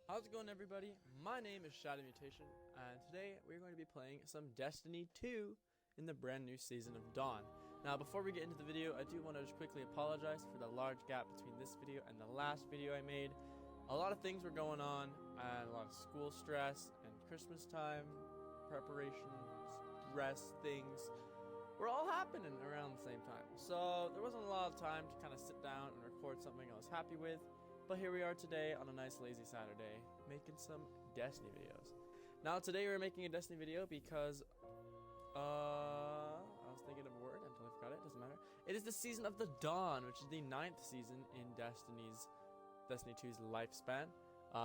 How's it going, everybody? My name is Shadow Mutation, and today we're going to be playing some Destiny 2 in the brand new season of Dawn. Now, before we get into the video, I do want to just quickly apologize for the large gap between this video and the last video I made. A lot of things were going on, and a lot of school stress, and Christmas time, preparations, rest, things were all happening around the same time. So there wasn't a lot of time to kind of sit down and record something I was happy with. But here we are today on a nice lazy Saturday, making some Destiny videos. Now today we're making a Destiny video because, I was thinking of a word until I forgot it, doesn't matter. It is the season of the Dawn, which is the 9th season in Destiny 2's lifespan.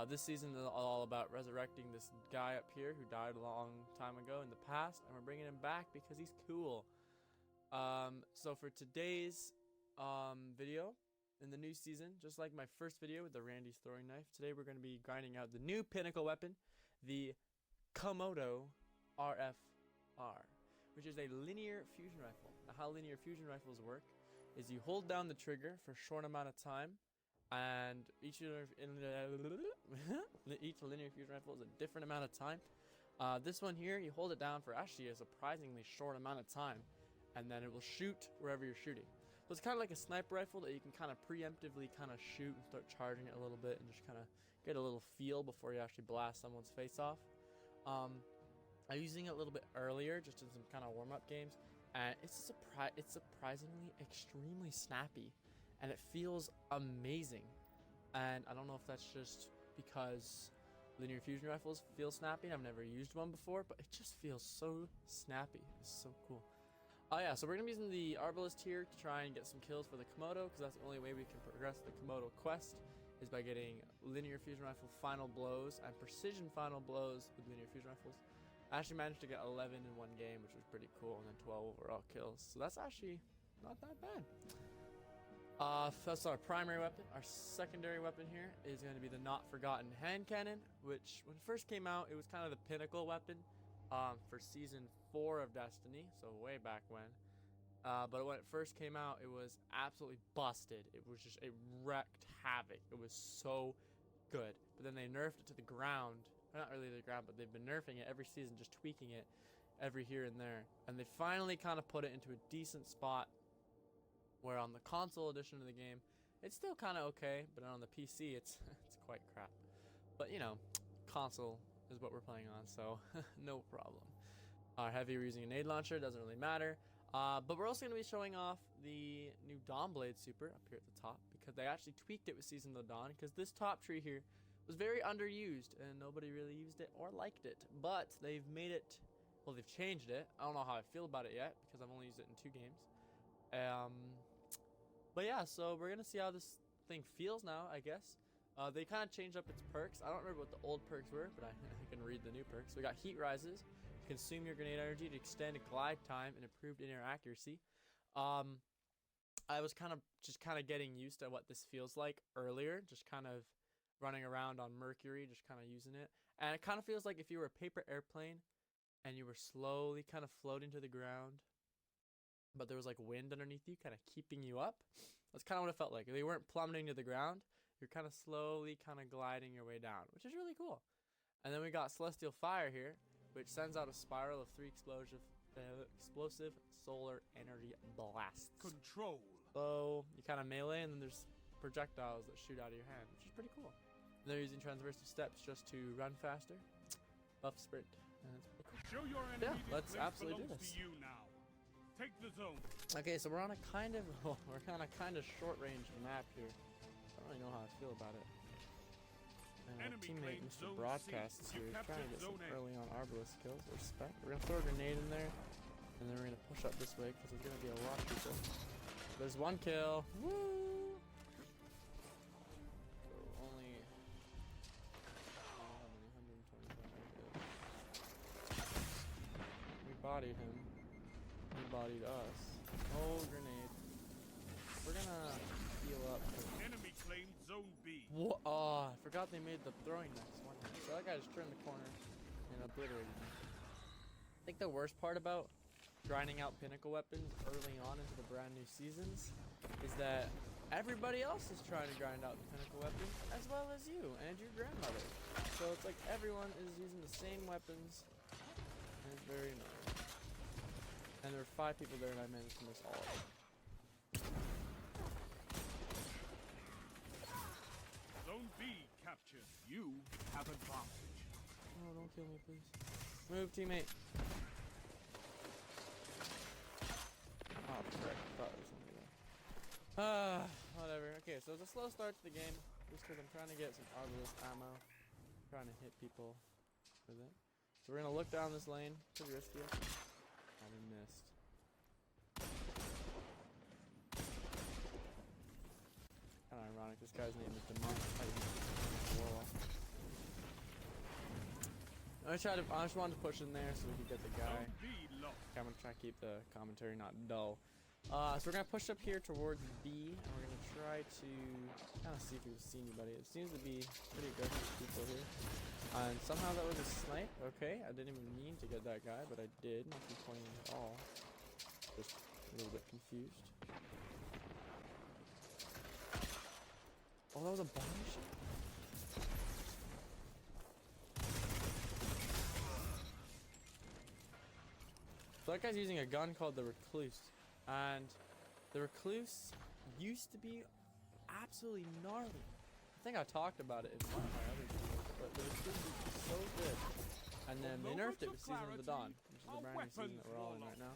This season is all about resurrecting this guy up here who died a long time ago in the past, and we're bringing him back because he's cool. So for today's video, in the new season, just like my first video with the Randy's throwing knife, today we're going to be grinding out the new pinnacle weapon, the Komodo-4FR, which is a linear fusion rifle. Now, how linear fusion rifles work is you hold down the trigger for a short amount of time, and each linear fusion rifle is a different amount of time. This one here, you hold it down for actually a surprisingly short amount of time, and then it will shoot wherever you're shooting. So it's kind of like a sniper rifle that you can kind of preemptively kind of shoot and start charging it a little bit and just kind of get a little feel before you actually blast someone's face off. I'm using it a little bit earlier, just in some kind of warm-up games, and it's surprisingly extremely snappy, and it feels amazing. And I don't know if that's just because linear fusion rifles feel snappy. I've never used one before, but it just feels so snappy. It's so cool. Oh yeah, so we're going to be using the Arbalest here to try and get some kills for the Komodo, because that's the only way we can progress the Komodo quest, is by getting linear fusion rifle final blows and precision final blows with linear fusion rifles. I actually managed to get 11 in one game, which was pretty cool, and then 12 overall kills, so that's actually not that bad. That's our primary weapon. Our secondary weapon here is going to be the Not Forgotten hand cannon, which when it first came out, it was kind of the pinnacle weapon for season 4 of Destiny, so way back when. But when it first came out, it was absolutely busted. It was just, it wrecked havoc. It was so good. But then they nerfed it to the ground. Not really the ground, but they've been nerfing it every season, just tweaking it every here and there. And they finally kind of put it into a decent spot where on the console edition of the game, it's still kind of okay, but on the PC, it's quite crap. But you know, console is what we're playing on, so no problem. Our heavy, we're using a nade launcher, doesn't really matter. But we're also going to be showing off the new Dawnblade Super up here at the top, because they actually tweaked it with Season of the Dawn, because this top tree here was very underused, and nobody really used it or liked it. But they've made it, well, they've changed it. I don't know how I feel about it yet, because I've only used it in 2 games. But yeah, so we're going to see how this thing feels now, I guess. They kind of changed up its perks. I don't remember what the old perks were, but I can read the new perks. So we got heat rises, consume your grenade energy to extend glide time and improved inner accuracy. I was kind of getting used to what this feels like earlier, just kind of running around on Mercury, just kind of using it. And it kind of feels like if you were a paper airplane and you were slowly kind of floating to the ground, but there was like wind underneath you kind of keeping you up. That's kind of what it felt like. They weren't plummeting to the ground. You're kind of slowly kind of gliding your way down, which is really cool. And then we got Celestial Fire here, which sends out a spiral of 3 explosive solar energy blasts. Control. So you kind of melee, and then there's projectiles that shoot out of your hand, which is pretty cool. And they're using transversive steps just to run faster. Buff sprint. And it's pretty cool. Show your enemy let's absolutely do this. to you now. Take the zone. Okay, so we're on a kind of short range map here. I don't really know how I feel about it. And our teammate Mr. Broadcasts here is trying to get some early on Arbalest kills. Respect. We're gonna throw a grenade in there, and then we're gonna push up this way because there's gonna be a lot of people. There's 1 kill. Woo! So only 125. We bodied him. He bodied us. Oh, grenade. We're gonna heal up. Enemy claimed zone B. What? Oh, I forgot they made the throwing knives one hit. So that guy just turned the corner and obliterated me. I think the worst part about grinding out pinnacle weapons early on into the brand new seasons is that everybody else is trying to grind out the pinnacle weapons as well as you and your grandmother. So it's like everyone is using the same weapons, and it's very annoying. And there were 5 people there, and I managed to miss all of them. Zone B captured. You have advantage. Oh, don't kill me, please. Move, teammate. Oh, frick. I thought there was something there. Whatever. Okay, so it's a slow start to the game, just because I'm trying to get some Arbalest ammo. Trying to hit people with it. So we're gonna look down this lane. Pretty risky. Oh, we missed. Kind of ironic. This guy's name is Demon. I just wanted to push in there so we could get the guy. Okay, I'm gonna try to keep the commentary not dull. So we're gonna push up here towards B, and we're gonna try to kind of see if we can see anybody. It seems to be pretty aggressive people here. And somehow that was a snipe. Okay, I didn't even mean to get that guy, but I did. Not complaining at all. Just a little bit confused. Oh, that was a body shot? So that guy's using a gun called the Recluse. And the Recluse used to be absolutely gnarly. I think I talked about it in one of my other videos, but the Recluse is so good. And then they nerfed it with Season of the Dawn, which is the brand new season that we're all in right now.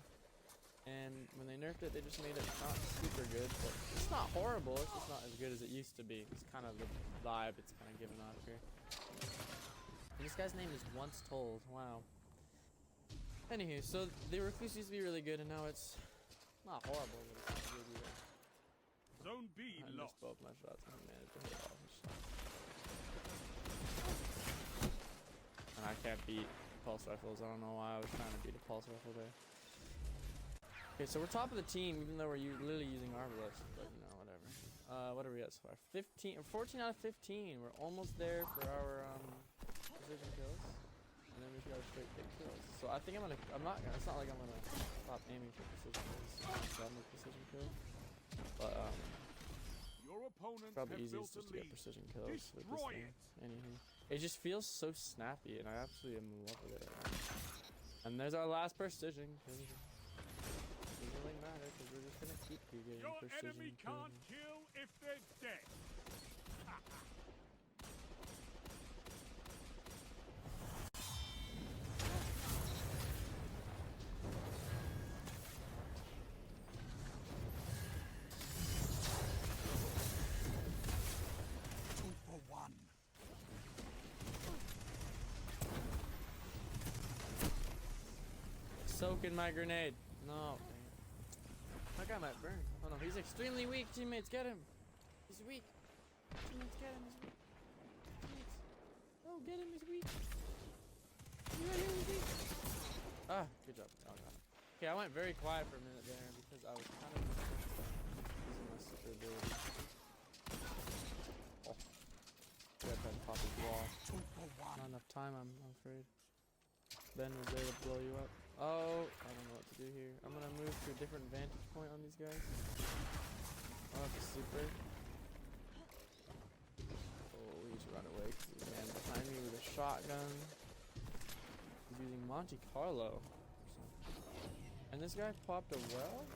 And when they nerfed it, they just made it not super good, but it's not horrible, it's just not as good as it used to be. It's kind of the vibe it's kind of giving off here. And this guy's name is Once Told, wow. Anywho, so the Recluse used to be really good, and now it's not horrible, but it's not good either. Zone B I lost. missed both my shots, and I managed to hit all his shots. And I can't beat pulse rifles. I don't know why I was trying to beat a pulse rifle there. Okay, so we're top of the team, even though we're literally using Arbalest, but you know, whatever. What are we at so far? 14 out of 15. We're almost there for our precision kills. And then we just gotta straight pick kills. So I think it's not like I'm gonna stop aiming for precision kills. I'm done with precision kills. But Your opponent probably have easiest built just to a get lead. precision kills with this Destroy thing. it. Anywho. It just feels so snappy, and I absolutely am in love with it right now. And there's our last precision kill. Doesn't really matter, because we're just gonna keep getting Your precision enemy can't kills. kill if they're dead. Soak in my grenade. No. Dang it. That guy might burn. Oh no, he's extremely weak. Teammates, get him. He's weak. Teammates, get him. He's weak. Teammates. Oh, get him. He's weak. He's weak. Ah, good job. Oh god. Okay, I went very quiet for a minute there because I was kind of using my super ability. Oh. Got that pop his wall. Not enough time, I'm afraid. Ben was there to blow you up. Oh, I don't know what to do here. I'm gonna move to a different vantage point on these guys. Oh, that's a super. Oh, we need to run away because there's a man behind me with a shotgun. He's using Monte Carlo. And this guy popped a well?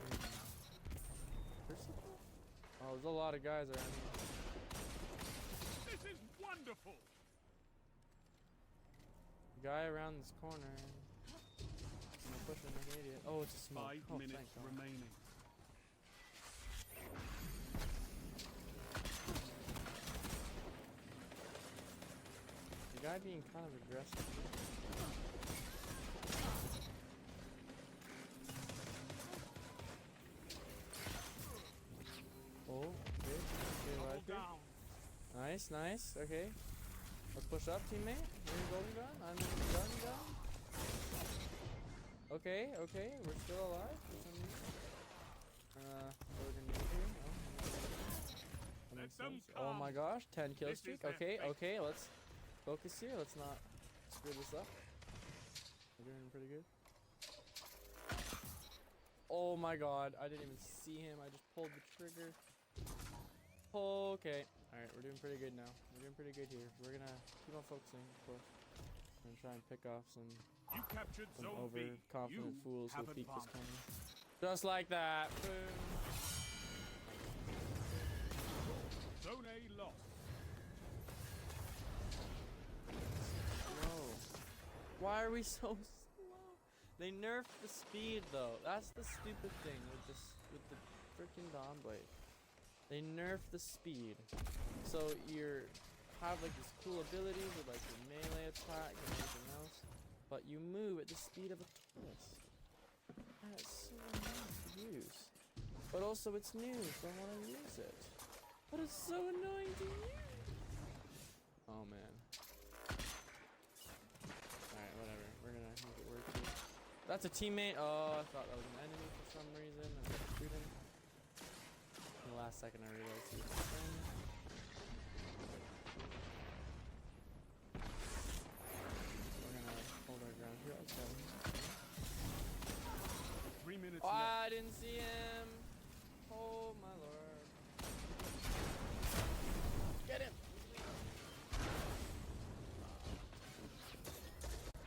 Crucible? Oh, there's a lot of guys around here. This is wonderful. Guy around this corner. I'm pushing like an idiot. Oh, it's a smoke. 5 minutes remaining. The guy being kind of aggressive. Oh, good. Okay, Down. nice, nice. Okay. Let's push up, teammate. You're in golden gun. I'm in the gun. Okay, okay. We're still alive for some reason. What are we gonna do here? No, Let them oh come. my gosh, 10 kill This is streak. their Okay, fate. okay. Let's focus here. Let's not screw this up. We're doing pretty good. Oh my god, I didn't even see him. I just pulled the trigger. Okay. Alright, we're doing pretty good now. We're doing pretty good here. We're gonna keep on focusing, of course. We're gonna try and pick off some overconfident fools who think this coming. Just like that. Boom. Zone A lost. Whoa. Why are we so slow? They nerfed the speed though. That's the stupid thing with this the freaking Dawn Blade. They nerfed the speed. So you have like this cool abilities with like your melee attack and everything else, but you move at the speed of a tortoise. And it's so annoying to use. But also it's new, so I want to use it. But it's so annoying to use. Oh man. Alright, whatever. We're gonna make it work here. That's a teammate. Oh, I thought that was an enemy for some reason. I was shooting. In the last second I realized he was a friend. We're gonna hold our ground here. I'll tell him. 3 minutes Oh, left. I didn't see him. Oh my lord. Get him.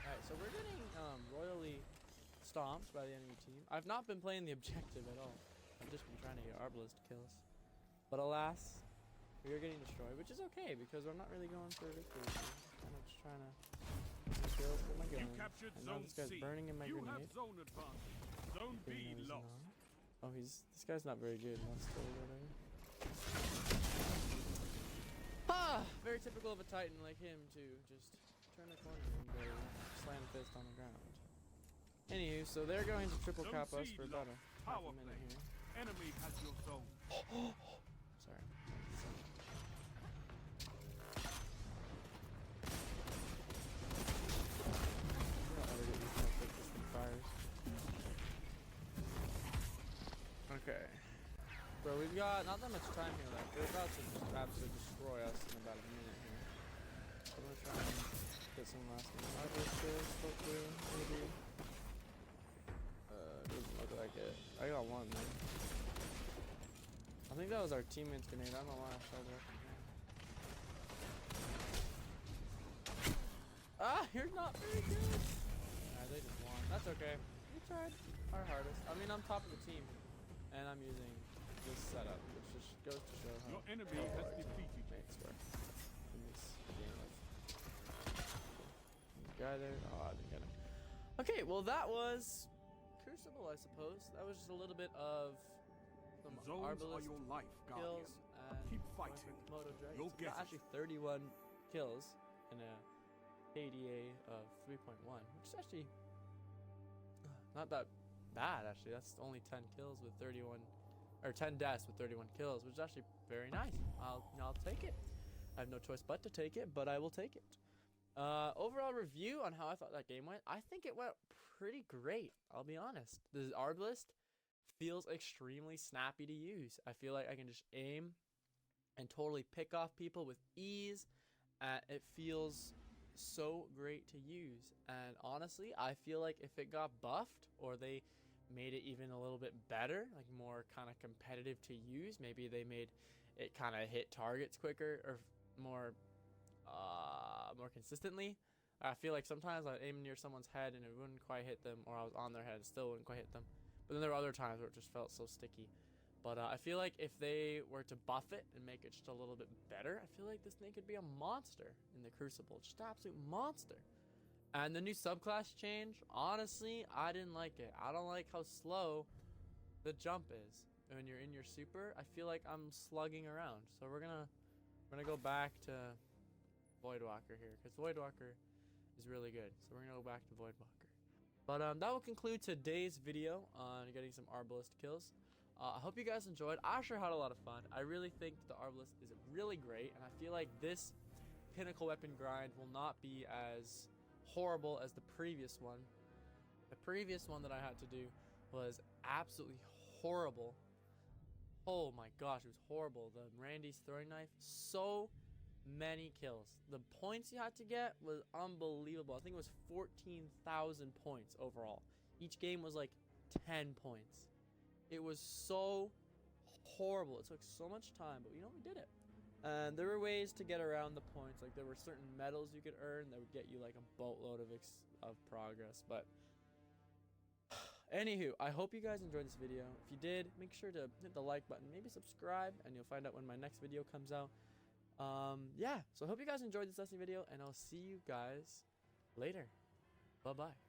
Alright, so we're getting royally stomped by the enemy team. I've not been playing the objective at all. I've just been trying to get Arbalest kills. But alas, we are getting destroyed, which is okay because we're not really going for victory. We're kind of just trying to get kills with my gun. You captured And now zone this guy's C. burning in my You grenade. have zone advantage. Zone B Didn't know he's lost. not. Oh, this guy's not very good. Let's go over. Ah, very typical of a Titan like him to just turn a corner and go slam a fist on the ground. Anywho, so they're going to triple Zone cap us C for about a half Power a minute play. here. Enemy has your zone. Sorry. Okay. So we've got not that much time here left. They're about to just absolutely destroy us in about a minute here. So I'm gonna try and get some last minute kills, hopefully, maybe. Doesn't look like it. I got one though. I think that was our teammate's grenade. I don't know why I shot it. Ah, you're not very good. Nah, they just won. That's okay. We tried our hardest. I mean, I'm top of the team, and I'm using this setup, which just goes to show how Your enemy has defeated you. mates work in this game of guy there. Oh, I didn't get him. Okay, well that was Crucible, I suppose. That was just a little bit of some Zones are Arbalest your life, kills Guardian. and Keep fighting. Komodo-4FR. You'll get it. Actually 31 kills in a KDA of 3.1, which is actually not that bad. Actually, that's only 10 kills with 31, or 10 deaths with 31 kills, which is actually very nice. I'll take it. I have no choice but to take it, but I will take it. Overall review on how I thought that game went. I think it went pretty great. I'll be honest. The Arbalest feels extremely snappy to use. I feel like I can just aim and totally pick off people with ease. It feels so great to use. And honestly, I feel like if it got buffed or they made it even a little bit better, like more kind of competitive to use, maybe they made it kind of hit targets quicker or more consistently. I feel like sometimes I'd aim near someone's head and it wouldn't quite hit them, or I was on their head and still wouldn't quite hit them. But then there were other times where it just felt so sticky. But I feel like if they were to buff it and make it just a little bit better, I feel like this thing could be a monster in the Crucible. Just an absolute monster. And the new subclass change, honestly, I didn't like it. I don't like how slow the jump is when you're in your super. I feel like I'm slugging around. So we're gonna go back to Voidwalker here, because Voidwalker is really good. So we're gonna go back to Voidwalker. But that will conclude today's video on getting some Arbalest kills. I hope you guys enjoyed. I sure had a lot of fun. I really think the Arbalest is really great, and I feel like this pinnacle weapon grind will not be as horrible as the previous one. The previous one that I had to do was absolutely horrible. Oh my gosh, it was horrible. The Randy's throwing knife, so many kills. The points you had to get was unbelievable. I think it was 14,000 points overall. Each game was like 10 points. It was so horrible. It took so much time, but we did it. And there were ways to get around the points. Like, there were certain medals you could earn that would get you like a boatload of progress. But anywho, I hope you guys enjoyed this video. If you did, make sure to hit the like button, maybe subscribe, and you'll find out when my next video comes out. Yeah, so I hope you guys enjoyed this lesson video, and I'll see you guys later. Bye bye.